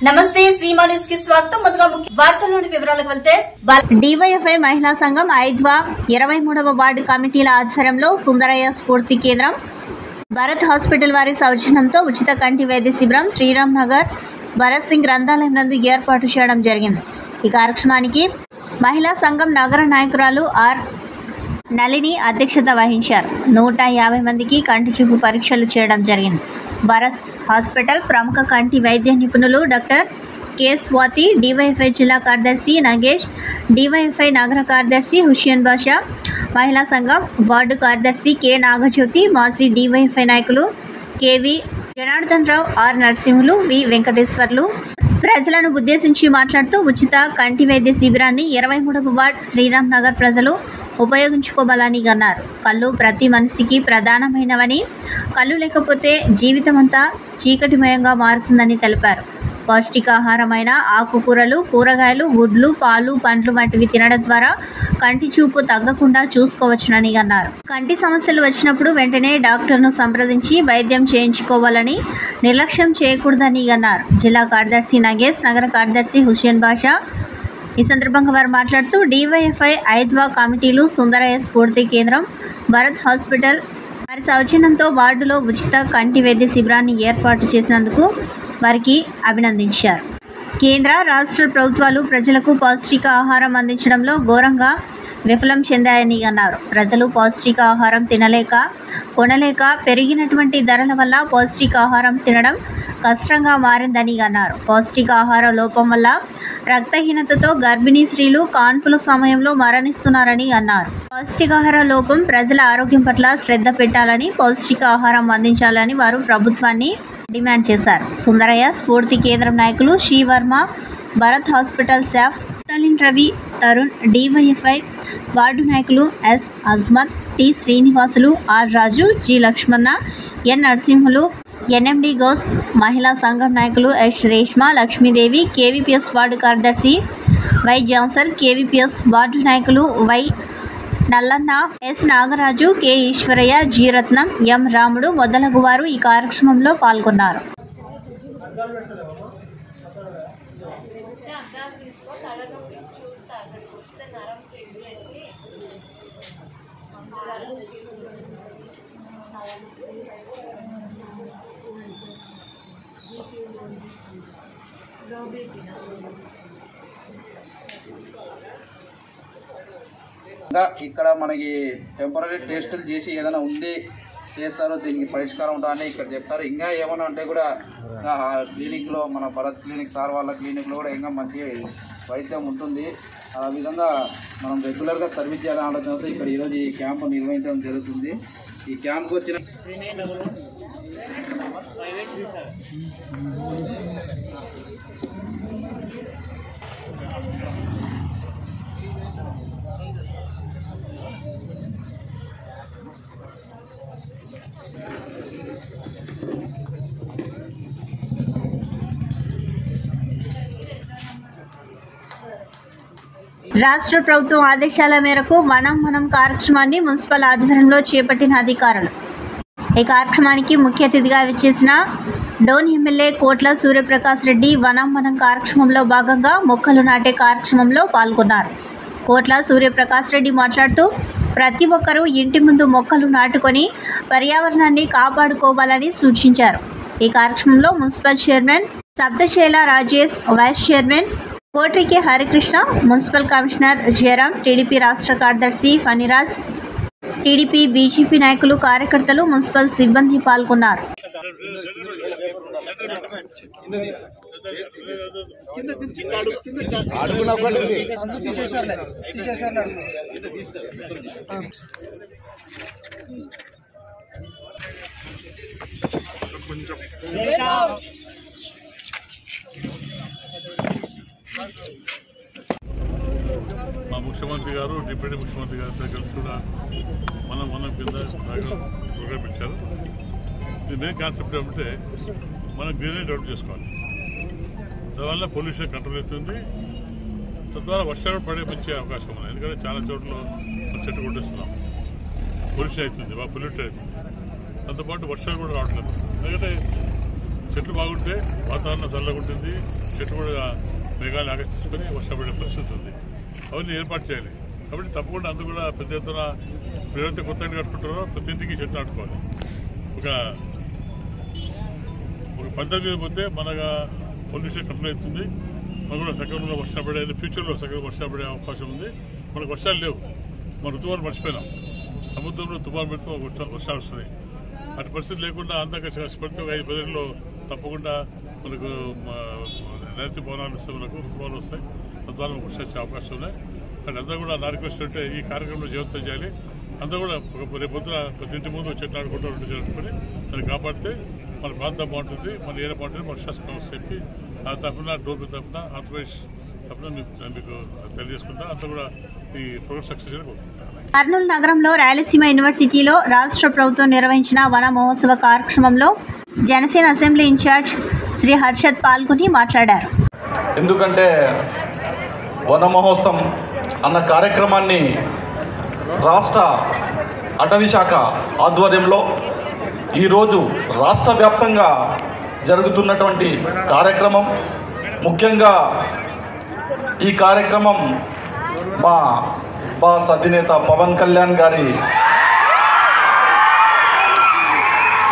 నమస్తే సీమా న్యూస్ కి స్వాగతం. ముందుగా వార్తల్లోని వివరాలకు వెళ్తే డివైఎఫ్ఐ మహిళా సంఘం ఐద్వా 23వ వార్డు కమిటీల ఆధ్వర్యంలో సుందరయ్య స్ఫూర్తి కేంద్రం, భరత్ హాస్పిటల్ వారి సౌజన్యంతో ఉచిత కంటి వైద్య శిబిరం శ్రీరామ్ నగర్ భరత్ సింగ్ గ్రంథాలయం నందు ఏర్పాటు చేయడం జరిగింది. ఈ కార్యక్రమానికి మహిళా సంఘం నగర నాయకురాలు ఆర్ నళిని అధ్యక్షత వహించారు. 150 మందికి కంటి చూపు పరీక్షలు చేయడం జరిగింది. భరత్ హాస్పిటల్ ప్రముఖ కంటి వైద్య నిపుణులు డాక్టర్ కె స్వాతి, డివైఎఫ్ఐ జిల్లా కార్యదర్శి నగేష్, డివైఎఫ్ఐ నగర కార్యదర్శి హుషేన్ బాషా, మహిళా సంఘం వార్డు కార్యదర్శి కె నాగజ్యోతి, మాజీ డివైఎఫ్ఐ నాయకులు KV Janardhan Rao, R Narasimhulu, V Venkateswarlu ప్రజలను ఉద్దేశించి మాట్లాడుతూ ఉచిత కంటి వైద్య శిబిరాన్ని 23వ వార్డు శ్రీరామ్ నగర్ ప్రజలు ఉపయోగించుకోవాలని అన్నారు. కళ్ళు ప్రతి మనిషికి ప్రధానమైనవని, కళ్ళు లేకపోతే జీవితమంతా చీకటిమయంగా మారుతుందని తెలిపారు. పౌష్టికాహారమైన ఆకుకూరలు, కూరగాయలు, గుడ్లు, పాలు, పండ్లు వంటివి తినడం ద్వారా కంటి చూపు తగ్గకుండా చూసుకోవచ్చునని అన్నారు. కంటి సమస్యలు వచ్చినప్పుడు వెంటనే డాక్టర్ను సంప్రదించి వైద్యం చేయించుకోవాలని, నిర్లక్ష్యం చేయకూడదని అన్నారు. జిల్లా కార్యదర్శి నగేష్, నగర కార్యదర్శి హుషేన్ బాషా ఈ సందర్భంగా వారు మాట్లాడుతూ డివైఎఫ్ఐ ఐద్వా కమిటీలు సుందరయ్య స్ఫూర్తి కేంద్రం, భరత్ హాస్పిటల్ వారి సౌజన్యంతో వార్డులో ఉచిత కంటి వైద్య శిబిరాన్ని ఏర్పాటు చేసినందుకు వారికి అభినందించారు. కేంద్ర రాష్ట్ర ప్రభుత్వాలు ప్రజలకు పౌష్టిక ఆహారం అందించడంలో ఘోరంగా విఫలం చెందాయని అన్నారు. ప్రజలు పౌష్టికాహారం తినలేక, కొనలేక పెరిగినటువంటి ధరల వల్ల పౌష్టికాహారం తినడం కష్టంగా మారిందని అన్నారు. పౌష్టికాహార లోపం వల్ల రక్తహీనతతో గర్భిణీ స్త్రీలు కాన్పుల సమయంలో మరణిస్తున్నారని అన్నారు. పౌష్టికాహార లోపం ప్రజల ఆరోగ్యం పట్ల శ్రద్ధ పెట్టాలని, పౌష్టికాహారం అందించాలని వారు ప్రభుత్వాన్ని డిమాండ్ చేశారు. సుందరయ్య స్ఫూర్తి కేంద్రం నాయకులు శ్రీవర్మ, భరత్ హాస్పిటల్ స్టాఫ్ తలిన్ రవి, తరుణ్, డివైఎఫ్ఐ వార్డు నాయకులు S Azmath, T Srinivasulu, R Raju, G Lakshmana, N Narasimhulu, NMD Ghouse, మహిళా సంఘం నాయకులు S Reshma, Lakshmidevi, KVPS ward కార్యదర్శి వై జాన్సన్, కేవీపీఎస్ వార్డు నాయకులు Y Nallanna, S Nagaraju, K Eswarayya, G Ratnam, M Ramudu మొదలగు వారు ఈ కార్యక్రమంలో పాల్గొన్నారు. ఇక్కడ మనకి టెంపరీ టెస్టులు చేసి ఏదైనా ఉంది చేస్తారో దీనికి పరిష్కారం ఉంటుందని ఇక్కడ చెప్తారు. ఇంకా ఏమైనా అంటే కూడా క్లినిక్లో, మన భరత్ క్లినిక్ సార్ వాళ్ళ క్లినిక్లో కూడా ఇంకా మంచి వైద్యం ఉంటుంది. ఆ విధంగా మనం రెగ్యులర్గా సర్వీస్ చేయాలని ఆలోచనతో ఇక్కడ ఈరోజు ఈ క్యాంపు నిర్వహించడం జరుగుతుంది. ఈ క్యాంప్కి వచ్చిన రాష్ట్ర ప్రభుత్వం ఆదేశాల మేరకు వనం కార్యక్రమాన్ని మున్సిపల్ ఆధ్వర్యంలో చేపట్టిన అధికారులు. ఈ కార్యక్రమానికి ముఖ్య అతిథిగా విచ్చేసిన డోన్ ఎమ్మెల్యే కోట్ల సూర్యప్రకాష్ రెడ్డి వనం కార్యక్రమంలో భాగంగా మొక్కలు నాటే కార్యక్రమంలో పాల్గొన్నారు. కోట్ల సూర్యప్రకాష్ రెడ్డి మాట్లాడుతూ ప్రతి ఒక్కరూ ఇంటి ముందు మొక్కలు నాటుకొని పర్యావరణాన్ని కాపాడుకోవాలని సూచించారు. ఈ కార్యక్రమంలో municipal chairman Saptasaila Rajesh, vice chairman Kotrike Harikrishna, municipal commissioner Jayaram, TDP రాష్ట్ర కార్యదర్శి ఫణిరాజ్, టీడీపీ, బీజేపీ నాయకులు, కార్యకర్తలు, మున్సిపల్ సిబ్బంది పాల్గొన్నారు. మా ముఖ్యమంత్రి గారు, డిప్యూటీ ముఖ్యమంత్రి గారితో కలిసి కూడా మనం కింద ప్రోగ్రామ్ ఇచ్చారు. దీని మెయిన్ కాన్సెప్ట్ ఏమంటే మనం గ్రీనరీ డెవలప్ చేసుకోవాలి. దానివల్ల పొల్యూషన్ కంట్రోల్ అవుతుంది. తద్వారా వర్షాలు పడే మంచి అవకాశం ఉంది. ఎందుకంటే చాలా చోట్ల చెట్టు కొట్టేస్తున్నాం, పొల్యూషన్ అవుతుంది, బాగా పొల్యూట్ అవుతుంది. దాంతోపాటు వర్షాలు కూడా రావట్లేదు. ఎందుకంటే చెట్లు బాగుంటే వాతావరణం చల్లగా ఉంటుంది, చెట్టు కూడా మేఘాలు ఆకర్షించుకొని వర్షపడే పరిస్థితి ఉంది. అవన్నీ ఏర్పాటు చేయాలి. కాబట్టి తప్పకుండా అందరూ కూడా పెద్ద ఎత్తున ఎవరైతే కొత్త ఇంటి కట్టుకుంటారో ప్రతి ఇంటికి చెట్టు నాటుకోవాలి. ఒక పద్ధతి పోతే మనగా పొల్యూషన్ కంట్రోల్ అవుతుంది. మనకు కూడా సకాలంలో వర్షం పడే ఫ్యూచర్లో సకాలంలో వర్షం పడే అవకాశం ఉంది. మనకు వర్షాలు లేవు, మన ఋతువాలు మర్చిపోయినాం. సముద్రంలో తుఫాను పెడితే వర్షాలు వస్తున్నాయి. అటు పరిస్థితి లేకుండా అంతగా కష్టపడితే 5-10 ఏళ్ళలో తప్పకుండా మనకు నైరుతి పవనాలు వస్తే మనకు ఋతువాలు వస్తాయి. తద్వారా మనకు వర్షం వచ్చే అవకాశం ఉన్నాయి. కానీ అందరూ కూడా నా రిక్వెస్ట్ అంటే ఈ కార్యక్రమంలో జీవితం చేయాలి. అందరూ కూడా రేపు పొద్దున ప్రతి ఇంటి ముందు చెట్లు నాటుకుంటూ జరుపుకొని దాన్ని కాపాడితే మన ప్రాంతం బాగుంటుంది, మన ఏరియా బాగుంటుంది, మన శాసనం చెప్పి ఆ తరఫున డోర్ తరఫున ఆంధ్రప్రదేశ్ తరఫున మీకు తెలియజేసుకుంటా అంతా కూడా ఈ ప్రోగ్రామ్ సక్సెస్ కోరుకుంటున్నాను. కర్నూలు నగరంలో రాయలసీమ యూనివర్సిటీలో రాష్ట్ర ప్రభుత్వం నిర్వహించిన వన మహోత్సవ కార్యక్రమంలో జనసేన అసెంబ్లీ ఇన్ఛార్జ్ శ్రీ హర్షద్ పాల్గొని మాట్లాడారు. ఎందుకంటే వన మహోత్సవం అన్న కార్యక్రమాన్ని రాష్ట్ర అటవీ శాఖ ఆధ్వర్యంలో ఈరోజు రాష్ట్ర వ్యాప్తంగా జరుగుతున్నటువంటి కార్యక్రమం. ముఖ్యంగా ఈ కార్యక్రమం మా బాస్ అధినేత పవన్ కళ్యాణ్ గారి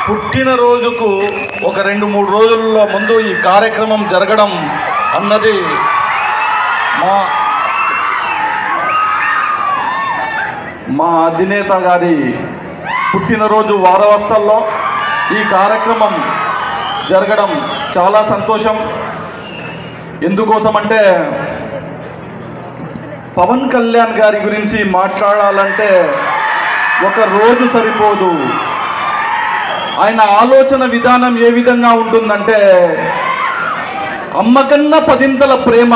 పుట్టినరోజుకు ఒక 2-3 రోజుల ముందు ఈ కార్యక్రమం జరగడం అన్నది మా అధినేత గారి పుట్టినరోజు వారవస్థల్లో ఈ కార్యక్రమం జరగడం చాలా సంతోషం. ఎందుకోసమంటే పవన్ కళ్యాణ్ గారి గురించి మాట్లాడాలంటే ఒక రోజు సరిపోదు. ఆయన ఆలోచన విధానం ఏ విధంగా ఉంటుందంటే అమ్మకన్నా 10 ప్రేమ,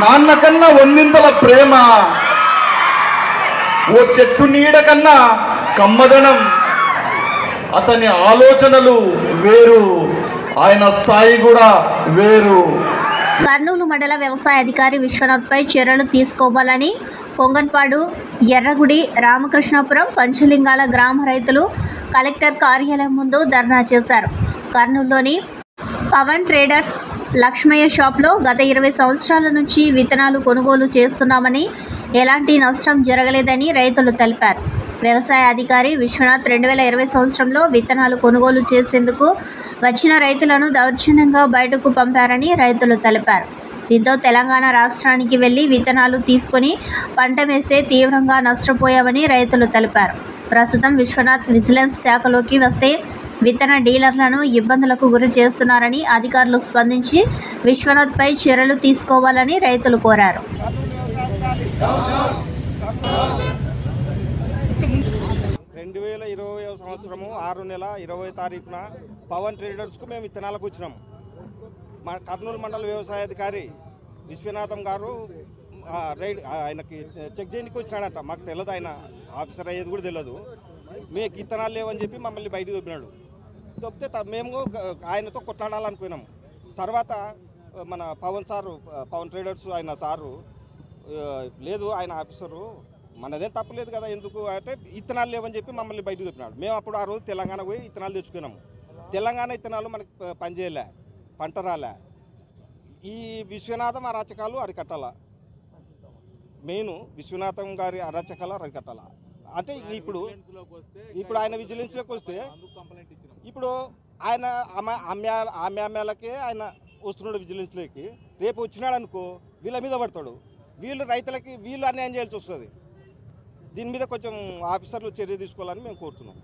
నాన్నకన్నా 100 ప్రేమ, ఓ చెట్టు నీడ కన్నా కమ్మదనం. అతని ఆలోచనలు వేరు, ఆయన స్థాయి కూడా వేరు. కర్నూలు మండల వ్యవసాయ అధికారి విశ్వనాథ్పై చర్యలు తీసుకోవాలని కొంగన్పాడు, ఎర్రగుడి, రామకృష్ణాపురం, పంచలింగాల గ్రామ రైతులు కలెక్టర్ కార్యాలయం ముందు ధర్నా చేశారు. కర్నూలులోని పవన్ ట్రేడర్స్ లక్ష్మయ్య షాప్లో గత 20 సంవత్సరాల నుంచి విత్తనాలు కొనుగోలు చేస్తున్నామని ఎలాంటి నష్టం జరగలేదని రైతులు తెలిపారు. వ్యవసాయ అధికారి విశ్వనాథ్ 2020 సంవత్సరంలో విత్తనాలు కొనుగోలు చేసేందుకు వచ్చిన రైతులను దౌర్జన్యంగా బయటకు పంపారని రైతులు తెలిపారు. దీంతో తెలంగాణ రాష్ట్రానికి వెళ్లి విత్తనాలు తీసుకొని పంట వేస్తే తీవ్రంగా నష్టపోయామని రైతులు తెలిపారు. ప్రస్తుతం విశ్వనాథ్ విజిలెన్స్ శాఖలోకి వస్తే విత్తన డీలర్లను ఇబ్బందులకు గురి చేస్తున్నారని అధికారులు స్పందించి విశ్వనాథ్పై చర్యలు తీసుకోవాలని రైతులు కోరారు. 2020 సంవత్సరము 6 నెల 20 తారీఖున పవన్ ట్రేడర్స్కు మేము విత్తనాలకు వచ్చినాము. మా కర్నూలు మండల వ్యవసాయ అధికారి విశ్వనాథం గారు ఆయనకి చెక్ చేయడానికి వచ్చినాడంట. మాకు తెలియదు, ఆయన ఆఫీసర్ అయ్యేది కూడా తెలియదు. మీకు విత్తనాలు లేవని చెప్పి మమ్మల్ని బయటకు దొబ్బినాడు. దొబ్బితే మేము ఆయనతో కొట్లాడాలనుకున్నాము. తర్వాత మన పవన్ ట్రేడర్స్ ఆయన సారు లేదు, ఆయన ఆఫీసరు మనదేం తప్పలేదు కదా, ఎందుకు అంటే విత్తనాలు లేవని చెప్పి మమ్మల్ని బయటకు దొబ్బినాడు. మేము అప్పుడు ఆ రోజు తెలంగాణ పోయి విత్తనాలు తెచ్చుకున్నాము. తెలంగాణ విత్తనాలు మనకి పనిచేయలే, పంట రాలే. ఈ విశ్వనాథం అరాచకాలు అరికట్టాల, మెయిన్ విశ్వనాథం గారి అరాచకాలు అరికట్టాల. అంటే ఇప్పుడు ఆయన విజిలెన్స్లోకి వస్తే ఇప్పుడు ఆయన అమ్మాలకే ఆయన వస్తున్నాడు విజిలెన్స్లోకి. రేపు వచ్చినాడు అనుకో వీళ్ళ మీద పడతాడు. వీళ్ళు రైతులకి వీళ్ళు అన్యాయం చేయాల్సి వస్తుంది. దీని మీద కొంచెం ఆఫీసర్లు చర్య తీసుకోవాలని మేము కోరుతున్నాం.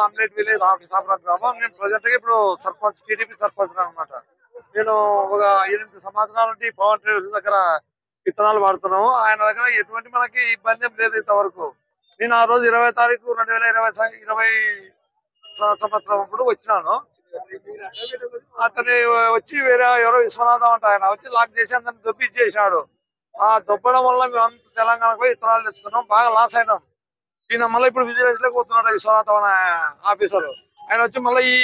ఆమ్లెట్ విలేజ్ రామకృష్ణాపురం గ్రామం. నేను ప్రజెంట్ గా ఇప్పుడు సర్పంచ్, టీడీపీ సర్పంచ్ అనమాట. నేను ఒక 8 సంవత్సరాల నుండి పవన్ ట్రేడర్స్ దగ్గర విత్తనాలు వాడుతున్నాము. ఆయన దగ్గర ఎటువంటి మనకి ఇబ్బంది లేదు ఇంతవరకు. నేను ఆ రోజు 20 తారీఖు 2020 సంవత్సరం అప్పుడు వచ్చినాను. అతని వచ్చి వేరే ఎవరో విశ్వనాథం అంట, ఆయన వచ్చి లాక్ చేసి అందరిని దొబ్బిచ్చేసినాడు. ఆ దొబ్బడం వల్ల మేము అంత తెలంగాణకు పోయి విత్తనాలు తెచ్చుకున్నాం, బాగా లాస్ అయినాం. ఈయన మళ్ళీ ఇప్పుడు విజిలెన్స్ లోకి పోతున్నాడు విశ్వనాథం అనే ఆఫీసర్. ఆయన వచ్చి మళ్ళీ ఈ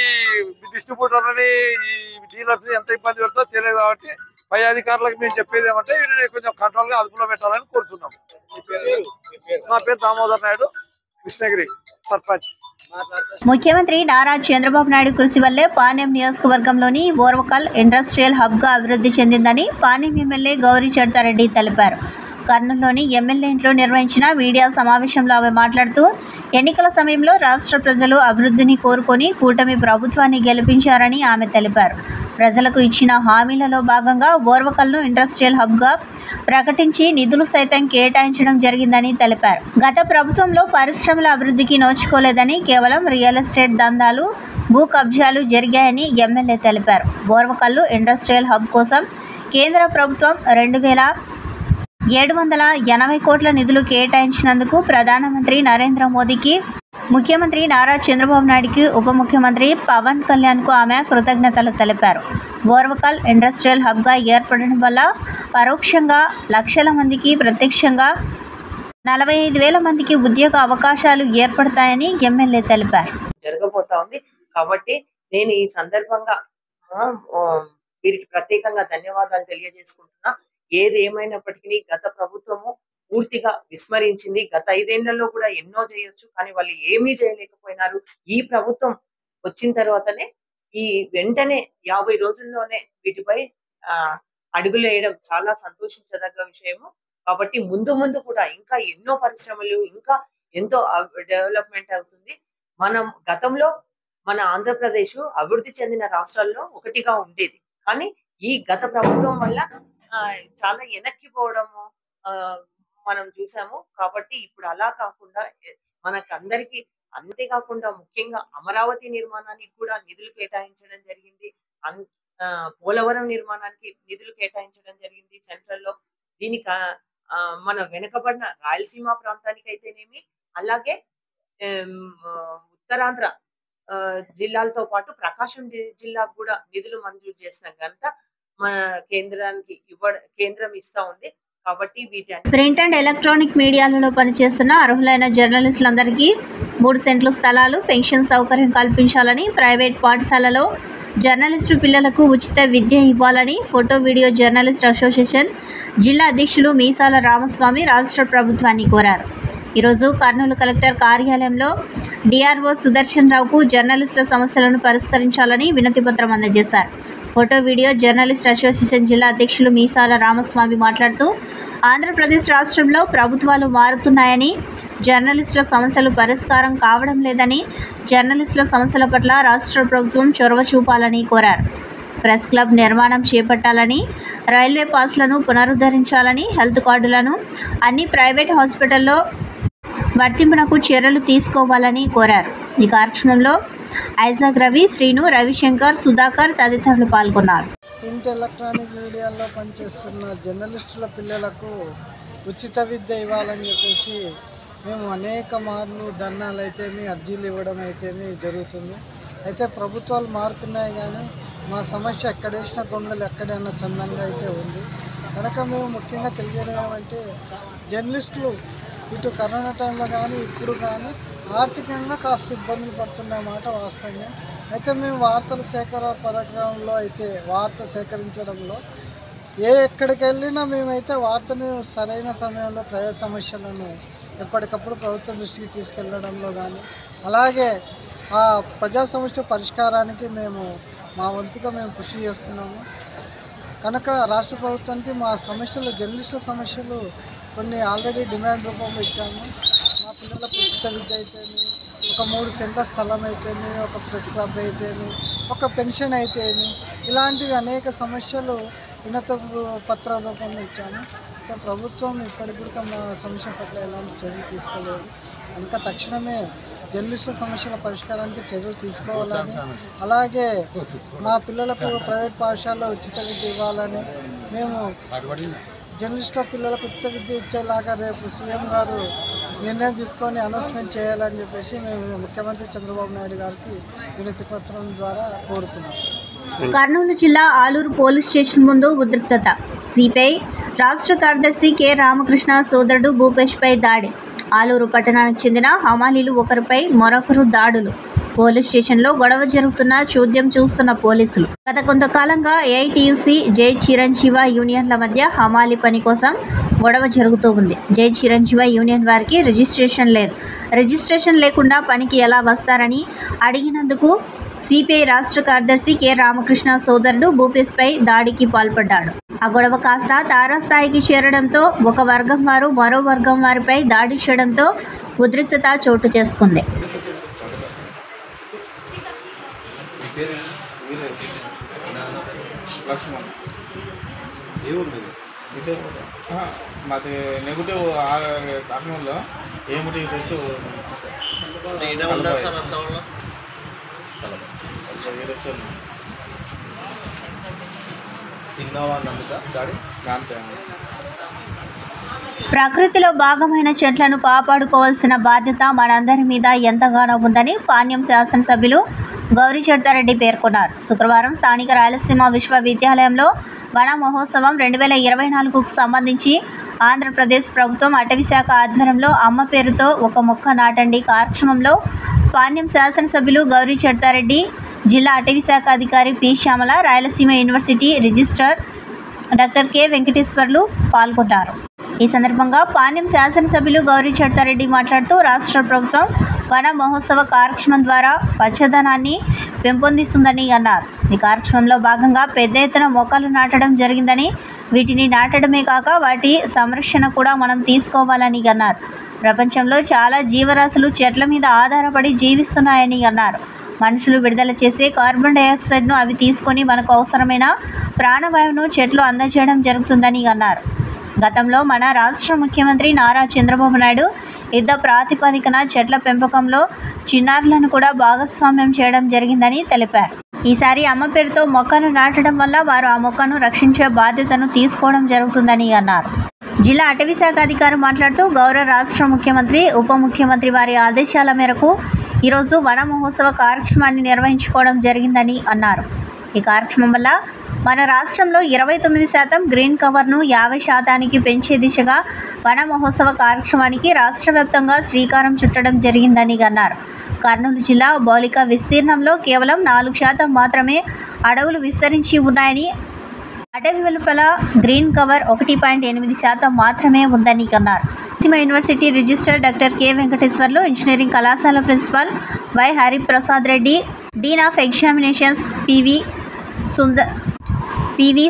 డిస్ట్రిబ్యూటర్లని, ఈ డీలర్స్ ఎంత ఇబ్బంది పెడతారో తెలియదు. కాబట్టి పై అధికారులకు మేము చెప్పేది ఏమంటే వీళ్ళని కొంచెం కంట్రోల్ గా అదుపులో పెట్టాలని కోరుతున్నాం. నా పేరు దామోదర్ నాయుడు, కృష్ణగిరి సర్పంచ్. ముఖ్యమంత్రి నారా చంద్రబాబు నాయుడు కృషి వల్లే పాణ్యం నియోజకవర్గంలోని ఓర్వకల్ ఇండస్ట్రియల్ హబ్గా అభివృద్ధి చెందిందని పాణ్యం ఎమ్మెల్యే గౌరీ చరితారెడ్డి తెలిపారు. కర్నూలులోని ఎమ్మెల్యే ఇంట్లో నిర్వహించిన మీడియా సమావేశంలో ఆమె మాట్లాడుతూ ఎన్నికల సమయంలో రాష్ట్ర ప్రజలు అభివృద్ధిని కోరుకొని కూటమి ప్రభుత్వాన్ని గెలిపించారని ఆమె తెలిపారు. ప్రజలకు ఇచ్చిన హామీలలో భాగంగా ఓర్వకల్ను ఇండస్ట్రియల్ హబ్గా ప్రకటించి నిధులు సైతం కేటాయించడం జరిగిందని తెలిపారు. గత ప్రభుత్వంలో పరిశ్రమల అభివృద్ధికి నోచుకోలేదని కేవలం రియల్ ఎస్టేట్ దందాలు భూ కబ్జాలు జరిగాయని ఎమ్మెల్యే తెలిపారు. ఓర్వకల్లు ఇండస్ట్రియల్ హబ్ కోసం కేంద్ర ప్రభుత్వం 2,780 కోట్ల నిధులు కేటాయించినందుకు ప్రధానమంత్రి నరేంద్ర మోదీకి, ముఖ్యమంత్రి నారా చంద్రబాబు నాయుడుకి, ఉప ముఖ్యమంత్రి పవన్ కళ్యాణ్కు ఆమె కృతజ్ఞతలు తెలిపారు. ఓర్వకల్ ఇండస్ట్రియల్ హబ్గా ఏర్పడడం వల్ల పరోక్షంగా లక్షల మందికి, ప్రత్యక్షంగా 45,000 మందికి ఉద్యోగ అవకాశాలు ఏర్పడతాయని ఎమ్మెల్యే తెలిపారు. జరగబోతా ఉంది కాబట్టి నేను ఈ సందర్భంగా వీరికి ప్రత్యేకంగా ధన్యవాదాలు తెలియజేసుకుంటున్నా. ఏది ఏమైనప్పటికీ గత ప్రభుత్వము పూర్తిగా విస్మరించింది. గత 5 ఏళ్లలో కూడా ఎన్నో చేయొచ్చు, కానీ వాళ్ళు ఏమీ చేయలేకపోయినారు. ఈ ప్రభుత్వం వచ్చిన తర్వాతనే ఈ వెంటనే 50 రోజుల్లోనే వీటిపై అడుగులు వేయడం చాలా సంతోషించదగ్గ విషయము. కాబట్టి ముందు ముందు కూడా ఇంకా ఎన్నో పరిశ్రమలు, ఇంకా ఎంతో డెవలప్మెంట్ అవుతుంది. మనం గతంలో మన ఆంధ్రప్రదేశ్ అభివృద్ధి చెందిన రాష్ట్రాల్లో ఒకటిగా ఉండేది, కానీ ఈ గత ప్రభుత్వం వల్ల చాలా వెనక్కిపోవడము మనం చూసాము. కాబట్టి ఇప్పుడు అలా కాకుండా మనకందరికి, అంతేకాకుండా ముఖ్యంగా అమరావతి నిర్మాణానికి కూడా నిధులు కేటాయించడం జరిగింది. పోలవరం నిర్మాణానికి నిధులు కేటాయించడం జరిగింది సెంట్రల్లో. దీనికి మన వెనుకబడిన రాయలసీమ ప్రాంతానికి అయితేనేమి, అలాగే ఉత్తరాంధ్ర జిల్లాలతో పాటు ప్రకాశం జిల్లాకు కూడా నిధులు మంజూరు చేసిన ఘనత మన కేంద్రం ఇస్తా ఉంది. కాబట్టి ప్రింట్ అండ్ ఎలక్ట్రానిక్ మీడియాలలో పనిచేస్తున్న అర్హులైన జర్నలిస్టులందరికీ 3 సెంట్ల స్థలాలు, పెన్షన్ సౌకర్యం కల్పించాలని, ప్రైవేట్ పాఠశాలలో జర్నలిస్టు పిల్లలకు ఉచిత విద్య ఇవ్వాలని ఫోటో వీడియో జర్నలిస్ట్ అసోసియేషన్ జిల్లా అధ్యక్షులు మీసాల రామస్వామి రాష్ట్ర ప్రభుత్వాన్ని కోరారు. ఈరోజు కర్నూలు కలెక్టర్ కార్యాలయంలో డిఆర్ఓ సుదర్శన్ రావుకు జర్నలిస్టుల సమస్యలను పరిష్కరించాలని వినతిపత్రం అందజేశారు. ఫోటో వీడియో జర్నలిస్ట్ అసోసియేషన్ జిల్లా అధ్యక్షులు మీసాల రామస్వామి మాట్లాడుతూ ఆంధ్రప్రదేశ్ రాష్ట్రంలో ప్రభుత్వాలు మారుతున్నాయని, జర్నలిస్టుల సమస్యలు పరిష్కారం కావడం లేదని, జర్నలిస్టుల సమస్యల పట్ల రాష్ట్ర ప్రభుత్వం చొరవ చూపాలని కోరారు. ప్రెస్ క్లబ్ నిర్మాణం చేపట్టాలని, రైల్వే పాస్లను పునరుద్ధరించాలని, హెల్త్ కార్డులను అన్ని ప్రైవేట్ హాస్పిటల్లో వర్తింపునకు చర్యలు తీసుకోవాలని కోరారు. ఈ కార్యక్రమంలో ఐజాగ్ రవి, శ్రీను, రవిశంకర్, సుధాకర్ తదితరులు పాల్గొన్నారు. ప్రింట్ ఎలక్ట్రానిక్ మీడియాలో పనిచేస్తున్న జర్నలిస్టుల పిల్లలకు ఉచిత విద్య ఇవ్వాలని చెప్పేసి మేము అనేక మార్లు ధర్నాలు అయితేమి, అర్జీలు ఇవ్వడం అయితేమి జరుగుతుంది. అయితే ప్రభుత్వాలు మారుతున్నాయి, కానీ మా సమస్య ఎక్కడేసిన గొంగలు ఎక్కడైనా చందంగా అయితే ఉంది. కనుక మేము ముఖ్యంగా తెలియజేయడం ఏమంటే, జర్నలిస్టులు ఇటు కరోనా టైంలో కానీ ఇప్పుడు కానీ ఆర్థికంగా కాస్త ఇబ్బందులు పడుతున్న మాట వాస్తవమే. అయితే మేము వార్తల సేకరణ పథకంలో అయితే వార్త సేకరించడంలో ఎక్కడికి వెళ్ళినా మేమైతే వార్తను సరైన సమయంలో ప్రజా సమస్యలను ఎప్పటికప్పుడు ప్రభుత్వం దృష్టికి తీసుకెళ్లడంలో కానీ, అలాగే ఆ ప్రజా సమస్య పరిష్కారానికి మేము మా వంతుగా మేము కృషి చేస్తున్నాము. కనుక రాష్ట్ర ప్రభుత్వానికి మా సమస్యలు, జర్నలిస్టుల సమస్యలు కొన్ని ఆల్రెడీ డిమాండ్ రూపంలో ఇచ్చాము. మా పిల్లలకు ఉచిత విద్య అయితేమి, ఒక 3 సెంట్ల స్థలం అయితేమి, ఒక ప్రెస్ క్లబ్ అయితేమి, ఒక పెన్షన్ అయితేమి, ఇలాంటివి అనేక సమస్యలు వినత పత్ర రూపంలో ఇచ్చాము. ప్రభుత్వం ఇప్పటికీ మా సమస్య పట్ల ఎలాంటి చర్యలు తీసుకోలేదు. కనుక తక్షణమే జర్నలిస్టుల సమస్యల పరిష్కారానికి చర్యలు తీసుకోవాలని, అలాగే మా పిల్లలకు ప్రైవేట్ పాఠశాలలో ఉచిత విద్య ఇవ్వాలని, మేము జర్నలిస్టుల పిల్లలకు ఉచిత విద్య ఇచ్చేలాగా రేపు సీఎం గారు నిర్ణయం తీసుకొని అనౌన్స్మెంట్ చేయాలని చెప్పేసి మేము ముఖ్యమంత్రి చంద్రబాబు నాయుడు గారికి వినతి పత్రం ద్వారా కోరుతున్నాం. కర్నూలు జిల్లా ఆలూరు పోలీస్ స్టేషన్ ముందు ఉద్రిక్తత. సిపిఐ రాష్ట్ర కార్యదర్శి కె రామకృష్ణ సోదరుడు భూపేష్పై దాడి. ఆలూరు పట్టణానికి చెందిన హమాలీలు ఒకరిపై మరొకరు దాడులు. పోలీస్ స్టేషన్లో గొడవ జరుగుతున్న చూద్యం చూస్తున్న పోలీసులు. గత కొంతకాలంగా ఏఐటీయూసీ జై చిరంజీవ యూనియన్ల మధ్య హమాలి పని కోసం గొడవ జరుగుతూ ఉంది. జై చిరంజీవ యూనియన్ వారికి రిజిస్ట్రేషన్ లేదు. రిజిస్ట్రేషన్ లేకుండా పనికి ఎలా వస్తారని అడిగినందుకు సిపిఐ రాష్ట్ర కార్యదర్శి కె రామకృష్ణ సోదరుడు భూపేష్పై దాడికి పాల్పడ్డాడు. ఆ గొడవ కాస్త తారాస్థాయికి చేరడంతో ఒక వర్గం వారు మరో వర్గం వారిపై దాడి చేయడంతో ఉద్రిక్తత చోటు చేసుకుంది. మాది నెగిటివ్ అగ్నంలో ఏమిటి తెచ్చు ప్రకృతిలో భాగమైన చెట్లను కాపాడుకోవాల్సిన బాధ్యత మనందరి మీద ఎంతగానో ఉందని పాణ్యం శాసనసభ్యులు గౌరీచంద్రారెడ్డి పేర్కొన్నారు. శుక్రవారం స్థానిక రాయలసీమ విశ్వవిద్యాలయంలో వన మహోత్సవం 2024కు సంబంధించి ఆంధ్రప్రదేశ్ ప్రభుత్వం అటవీశాఖ ఆధ్వర్యంలో అమ్మ పేరుతో ఒక మొక్క నాటండి కార్యక్రమంలో పాణ్యం శాసనసభ్యులు గౌరీచంద్రారెడ్డి, జిల్లా అటవీశాఖ అధికారి P Shyamala, Rayalaseema university registrar doctor K Venkateswarlu పాల్గొన్నారు. ఈ సందర్భంగా పాణ్యం శాసనసభ్యులు గౌరీచంద్రారెడ్డి మాట్లాడుతూ రాష్ట్ర ప్రభుత్వం వన మహోత్సవ కార్యక్రమం ద్వారా పచ్చదనాన్ని పెంపొందిస్తుందని అన్నారు. ఈ కార్యక్రమంలో భాగంగా పెద్ద ఎత్తున మొక్కలు నాటడం జరిగిందని, వీటిని నాటడమే కాక వాటి సంరక్షణ కూడా మనం తీసుకోవాలని అన్నారు. ప్రపంచంలో చాలా జీవరాశులు చెట్ల మీద ఆధారపడి జీవిస్తున్నాయని అన్నారు. మనుషులు విడుదల చేసే కార్బన్ డైఆక్సైడ్ను అవి తీసుకొని మనకు అవసరమైన ప్రాణవాయువును చెట్లు అందజేయడం జరుగుతుందని అన్నారు. గతంలో మన రాష్ట్ర ముఖ్యమంత్రి నారా చంద్రబాబు నాయుడు యుద్ధ ప్రాతిపదికన చెట్ల పెంపకంలో చిన్నారులను కూడా భాగస్వామ్యం చేయడం జరిగిందని తెలిపారు. ఈసారి అమ్మ పేరుతో మొక్కను నాటడం వల్ల వారు ఆ మొక్కను రక్షించే బాధ్యతను తీసుకోవడం జరుగుతుందని అన్నారు. జిల్లా అటవీశాఖ అధికారి మాట్లాడుతూ గౌరవ రాష్ట్ర ముఖ్యమంత్రి, ఉప ముఖ్యమంత్రి వారి ఆదేశాల మేరకు ఈరోజు వన మహోత్సవ కార్యక్రమాన్ని నిర్వహించుకోవడం జరిగిందని అన్నారు. ఈ కార్యక్రమం వల్ల మన రాష్ట్రంలో 29% గ్రీన్ కవర్ను 50% పెంచే దిశగా వన మహోత్సవ కార్యక్రమానికి రాష్ట్ర వ్యాప్తంగా శ్రీకారం చుట్టడం జరిగిందని అన్నారు. కర్నూలు జిల్లా భౌగోళిక విస్తీర్ణంలో కేవలం 4% మాత్రమే అడవులు విస్తరించి ఉన్నాయని, అటవీ వెలుపల గ్రీన్ కవర్ 1.8% మాత్రమే ఉందని అన్నారు. Rayalaseema university registrar doctor K Venkateswarlu, engineering కళాశాల principal Y Hariprasad Reddy, dean of examinations PV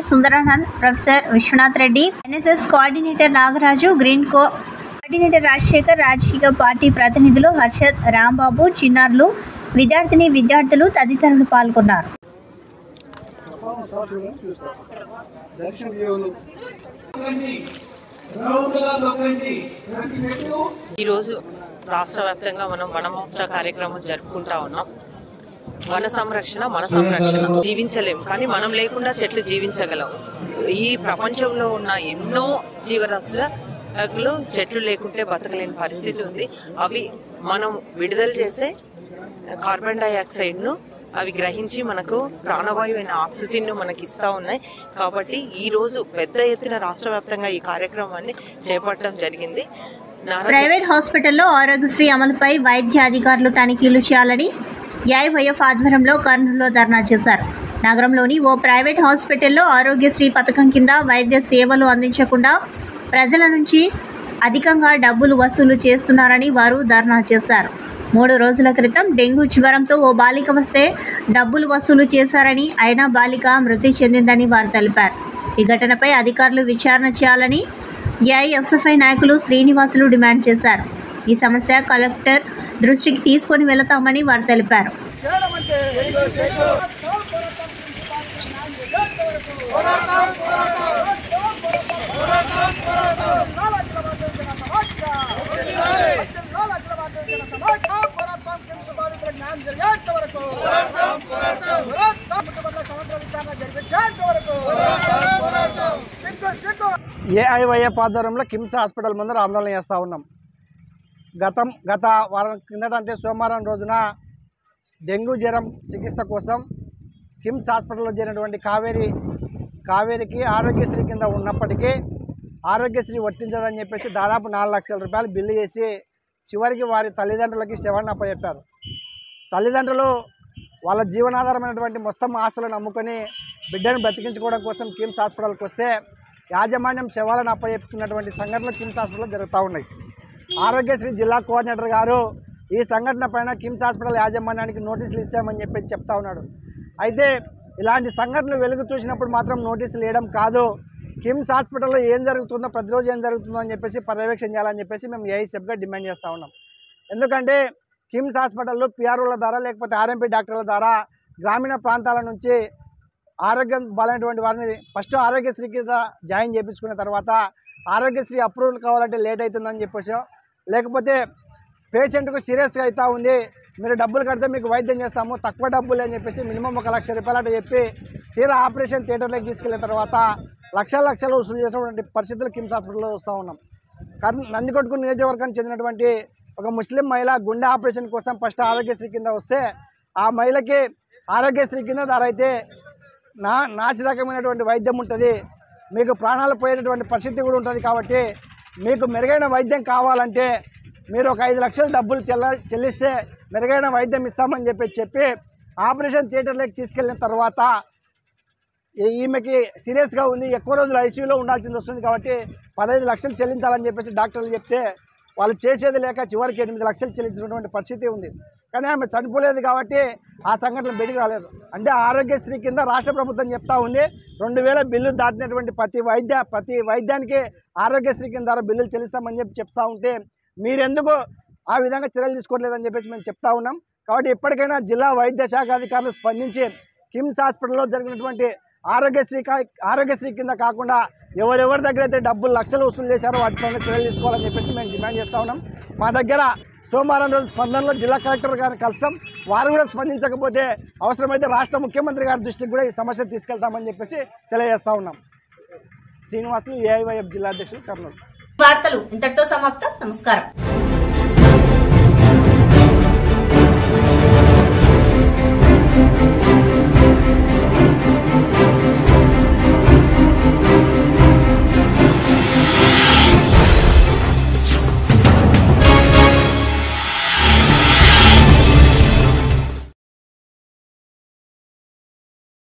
Sundaranand, professor Viswanath Reddy, NSS coordinator Nagaraju, green coordinator Rajasekhar, రాజకీయ పార్టీ ప్రతినిధులు హర్షద్, రాంబాబు, చిన్నారులు, విద్యార్థులు తదితరులు పాల్గొన్నారు. ఈరోజు రాష్ట్ర వ్యాప్తంగా మనం వన మహోత్సవ కార్యక్రమం జరుపుకుంటా ఉన్నాం. వన సంరక్షణ మన సంరక్షణ. జీవించలేం కానీ మనం లేకుండా చెట్లు జీవించగలం. ఈ ప్రపంచంలో ఉన్న ఎన్నో జీవరాశులలో చెట్లు లేకుంటే బతకలేని పరిస్థితి ఉంది. అవి మనం విడుదల చేసే కార్బన్ డైఆక్సైడ్ను అవి గ్రహించి మనకు ప్రాణవాయువైన ఆక్సిజన్ను మనకి ఇస్తూ ఉన్నాయి. కాబట్టి ఈరోజు పెద్ద ఎత్తున రాష్ట్ర వ్యాప్తంగా ఈ కార్యక్రమాన్ని చేపట్టడం జరిగింది. ప్రైవేట్ హాస్పిటల్లో ఆరోగ్యశ్రీ అమలుపై వైద్య అధికారులు తనిఖీలు చేయాలని ఏఐవైఎఫ్ ఆధ్వర్యంలో కర్నూలులో ధర్నా చేశారు. నగరంలోని ఓ ప్రైవేట్ హాస్పిటల్లో ఆరోగ్యశ్రీ పథకం కింద వైద్య సేవలు అందించకుండా ప్రజల నుంచి అధికంగా డబ్బులు వసూలు చేస్తున్నారని వారు ధర్నా చేశారు. 3 రోజుల క్రితం డెంగ్యూ జ్వరంతో ఓ బాలిక వస్తే డబ్బులు వసూలు చేశారని, అయినా బాలిక మృతి చెందిందని వారు తెలిపారు. ఈ ఘటనపై అధికారులు విచారణ చేయాలని ఏఐఎస్ఎఫ్ఐ నాయకులు శ్రీనివాసులు డిమాండ్ చేశారు. ఈ సమస్య కలెక్టర్ దృష్టికి తీసుకొని వెళతామని వారు తెలిపారు. ఏఐవైఎఫ్ ఆధ్వర్యంలో కిమ్స్ హాస్పిటల్ ముందర ఆందోళన చేస్తూ ఉన్నాం. గత వారం కిందట అంటే సోమవారం రోజున డెంగ్యూ జ్వరం చికిత్స కోసం కిమ్స్ హాస్పిటల్లో చేరినటువంటి కావేరికి ఆరోగ్యశ్రీ కింద ఉన్నప్పటికీ ఆరోగ్యశ్రీ వర్తించదని చెప్పేసి దాదాపు 4 లక్షల రూపాయలు బిల్లు చేసి చివరికి వారి తల్లిదండ్రులకి శవాన్ని అప్పచెప్పారు. తల్లిదండ్రులు వాళ్ళ జీవనాధారమైనటువంటి మొత్తం ఆస్తులను అమ్ముకొని బిడ్డను బ్రతికించుకోవడం కోసం కిమ్స్ హాస్పిటల్కి వస్తే యాజమాన్యం శవాలను అప్పచెప్తున్నటువంటి సంఘటనలు కిమ్స్ హాస్పిటల్లో జరుగుతూ ఉన్నాయి. ఆరోగ్యశ్రీ జిల్లా కోఆర్డినేటర్ గారు ఈ సంఘటన పైన కిమ్స్ హాస్పిటల్ యాజమాన్యానికి నోటీసులు ఇచ్చామని చెప్పి చెప్తా ఉన్నాడు. అయితే ఇలాంటి సంఘటనలు వెలుగు చూసినప్పుడు మాత్రం నోటీసులు వేయడం కాదు, కిమ్స్ హాస్పిటల్లో ఏం జరుగుతుందో ప్రతిరోజు ఏం జరుగుతుందో అని చెప్పేసి పర్యవేక్షణ చేయాలని చెప్పేసి మేము ఏఐసెఫ్గా డిమాండ్ చేస్తూ ఉన్నాం. ఎందుకంటే కిమ్స్ హాస్పిటల్లో పిఆర్ఓల ద్వారా లేకపోతే ఆర్ఎంపీ డాక్టర్ల ద్వారా గ్రామీణ ప్రాంతాల నుంచి ఆరోగ్యం బాలైనటువంటి వారిని ఫస్ట్ ఆరోగ్యశ్రీ కింద జాయిన్ చేయించుకున్న తర్వాత ఆరోగ్యశ్రీ అప్రూవల్ కావాలంటే లేట్ అవుతుందని చెప్పేసి, లేకపోతే పేషెంట్కు సీరియస్గా అవుతూ ఉంది మీరు డబ్బులు కడితే మీకు వైద్యం చేస్తాము తక్కువ డబ్బులు అని చెప్పేసి మినిమం 1 లక్ష రూపాయలు అంటే చెప్పి తీరా ఆపరేషన్ థియేటర్లోకి తీసుకెళ్ళిన తర్వాత లక్షలు వసూలు చేసినటువంటి పరిస్థితులు కిమ్స్ హాస్పిటల్లో వస్తూ ఉన్నాం. నందికొట్కు నియోజకవర్గానికి చెందినటువంటి ఒక ముస్లిం మహిళ గుండె ఆపరేషన్ కోసం ఫస్ట్ ఆరోగ్యశ్రీ కింద వస్తే ఆ మహిళకి ఆరోగ్యశ్రీ కింద దారైతే నాసి రకమైనటువంటి వైద్యం ఉంటుంది, మీకు ప్రాణాలు పోయేటటువంటి పరిస్థితి కూడా ఉంటుంది. కాబట్టి మీకు మెరుగైన వైద్యం కావాలంటే మీరు ఒక 5 లక్షల డబ్బులు చెల్లిస్తే మెరుగైన వైద్యం ఇస్తామని చెప్పి ఆపరేషన్ థియేటర్లోకి తీసుకెళ్ళిన తర్వాత ఈమెకి సీరియస్గా ఉంది, ఎక్కువ రోజులు ఐసీయూలో ఉండాల్సింది వస్తుంది కాబట్టి 15 లక్షలు చెల్లించాలని చెప్పేసి డాక్టర్లు చెప్తే వాళ్ళు చేసేది లేక చివరికి 8 లక్షలు చెల్లించినటువంటి పరిస్థితి ఉంది. కానీ ఆమె చనిపోలేదు కాబట్టి ఆ సంఘటన బయటికి రాలేదు. అంటే ఆరోగ్యశ్రీ కింద రాష్ట్ర ప్రభుత్వం చెప్తా ఉంది 2000 బిల్లు దాటినటువంటి ప్రతి వైద్యానికి ఆరోగ్యశ్రీ కింద ద్వారా బిల్లులు చెల్లిస్తామని చెప్తా ఉంటే మీరెందుకు ఆ విధంగా చర్యలు తీసుకోవట్లేదని చెప్పేసి మేము చెప్తా ఉన్నాం. కాబట్టి ఇప్పటికైనా జిల్లా వైద్య శాఖ అధికారులు స్పందించి కిమ్స్ హాస్పిటల్లో జరిగినటువంటి ఆరోగ్యశ్రీ కింద కాకుండా ఎవరెవరి దగ్గర అయితే డబ్బులు లక్షలు వసూలు చేశారో వాటిపైన చర్యలు తీసుకోవాలని చెప్పేసి మేము డిమాండ్ చేస్తూ ఉన్నాం. మా దగ్గర సోమవారం రోజు స్పందనలో జిల్లా కలెక్టర్ గారిని కలిసాం, వారు కూడా స్పందించకపోతే అవసరమైతే రాష్ట్ర ముఖ్యమంత్రి గారి దృష్టికి కూడా ఈ సమస్య తీసుకెళ్తామని చెప్పేసి తెలియజేస్తా ఉన్నాం. శ్రీనివాసులు, ఏఐవైఎఫ్ జిల్లా అధ్యక్షులు, కర్నూలు. వార్తలు ఇంతటితో సమాప్తం. నమస్కారం.